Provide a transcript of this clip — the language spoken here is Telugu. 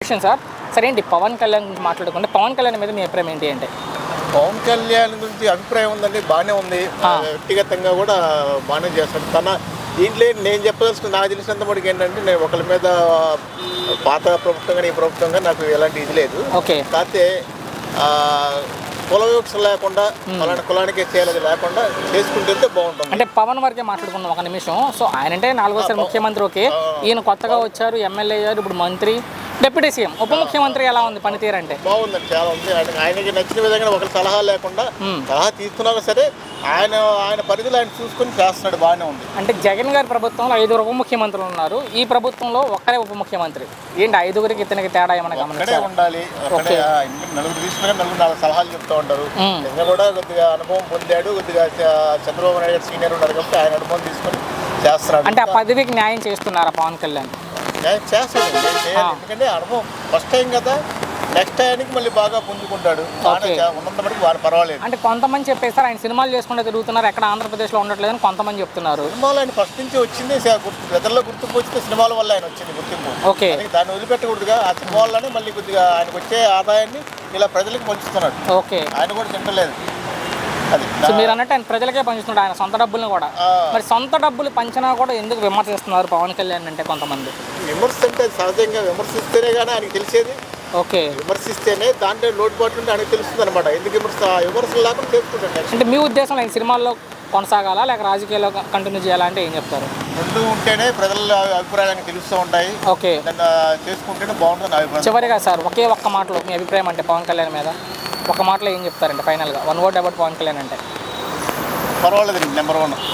విషయం సార్. సరే ఏంటి పవన్ కళ్యాణ్ గురించి మాట్లాడుకుంటే పవన్ కళ్యాణ్ మీద మీ అభిప్రాయం ఏంటి అంటే? పవన్ కళ్యాణ్ గురించి అభిప్రాయం ఉందండి, బాగానే ఉంది. వ్యక్తిగతంగా కూడా బాగానే చేస్తాడు. దీంట్లో నేను చెప్పదలుచుకుని నాకు తెలిసినంత మటుకు ఏంటంటే, నేను ఒకరి మీద పాత ప్రభుత్వం కానీ ఈ ప్రభుత్వం కానీ నాకు ఎలాంటి ఇది లేదు. కాకపోతే కుల వివక్ష లేకుండా అలాంటి కులానికే చేయాలి లేకుండా చేసుకుంటే బాగుంటుంది. అంటే పవన్ వరకే మాట్లాడుకున్నాం ఒక నిమిషం. సో ఆయన అంటే 4వ ముఖ్యమంత్రి, ఓకే. ఈయన కొత్తగా వచ్చారు, ఎమ్మెల్యే అయ్యారు, ఇప్పుడు మంత్రి, డిప్యూటీ సీఎం, ఉప ముఖ్యమంత్రి ఎలా ఉంది పనితీరు అంటే? బాగుందండి, చాలా ఉంది. ఆయనకి నచ్చిన విధంగా ఒకరి సలహా లేకుండా సలహా తీసుకున్నా సరే ఆయన పరిధిలో ఆయన చూసుకొని చేస్తున్నాడు, బాగానే ఉంది. అంటే జగన్ గారి ప్రభుత్వంలో 5 ఉప ముఖ్యమంత్రులు ఉన్నారు, ఈ ప్రభుత్వంలో ఒక్కరే ఉప ముఖ్యమంత్రి. ఏంటి 5గురికి ఇతనికి తేడా ఏమైనా గమనించాలి? ఉండాలి. నలుగురు తీసుకుని నలుగురు 4 సలహాలు చెప్తూ ఉంటారు. నిన్న కూడా కొద్దిగా అనుభవం పొందాడు, కొద్దిగా చంద్రబాబు నాయుడు గారు సీనియర్ ఉన్నారు కాబట్టి ఆయన అనుభవం తీసుకొని చేస్తున్నాడు. అంటే ఆ పదవికి న్యాయం చేస్తున్నారా పవన్ కళ్యాణ్? చేస్తాడు, ఎందుకంటే అనుభవం ఫస్ట్ టైం కదా, నెక్స్ట్ టైంకి మళ్ళీ బాగా పుంజుకుంటాడు. ఉన్నంతవరకు వారు పర్వాలేదు. అంటే కొంతమంది చెప్పేస్తారు ఆయన సినిమాలు చేసుకుంటే తిరుగుతున్నారు, ఎక్కడ ఆంధ్రప్రదేశ్లో ఉండట్లేదని కొంతమంది చెప్తున్నారు. సినిమాలు ఆయన ఫస్ట్ నుంచి వచ్చింది, ప్రజల్లో గుర్తింపు వచ్చింది సినిమాల వల్ల ఆయన వచ్చింది గుర్తింపు. ఓకే, దాన్ని వదిలిపెట్టకూడదుగా. ఆ సినిమా వల్లనే మళ్ళీ కొద్దిగా ఆయనకు వచ్చే ఆదాయాన్ని ఇలా ప్రజలకు పంచుతున్నాడు. ఓకే, ఆయన కూడా తింటలేదు. సో మీరు అన్నట్టు ఆయన ప్రజలకే పంచుతున్నాడు ఆయన సొంత డబ్బులను కూడా. మరి సొంత డబ్బులు పంచినా కూడా ఎందుకు విమర్శిస్తున్నారు పవన్ కళ్యాణ్ అంటే కొంతమంది? విమర్శ అంటే సహజంగా విమర్శిస్తేనే కానీ ఆయనకి తెలిసేది. ఓకే, విమర్శిస్తేనే దాంట్లో లోటుపాట్లు ఉంటే ఆయనకు తెలుస్తుంది అనమాట. ఎందుకు విమర్శలు లేకుండా చేసుకుంటాడు. అంటే మీ ఉద్దేశం ఆయన సినిమాల్లో కొనసాగాలా లేక రాజకీయాల్లో కంటిన్యూ చేయాలంటే ఏం చెప్తారు? రెండు ఉంటేనే ప్రజల అభిప్రాయాలు తెలుస్తూ ఉంటాయి. ఓకే, చేసుకుంటేనే బాగుంటుంది అభిప్రాయం. చివరిగా సార్ ఒక్క మాటలో మీ అభిప్రాయం అంటే పవన్ కళ్యాణ్ మీద ఒక మాటలో ఏం చెప్తారంటే ఫైనల్గా 1 word అబౌట్ పవన్ కళ్యాణ్ అంటే? పర్వాలేదు, నెంబర్ 1.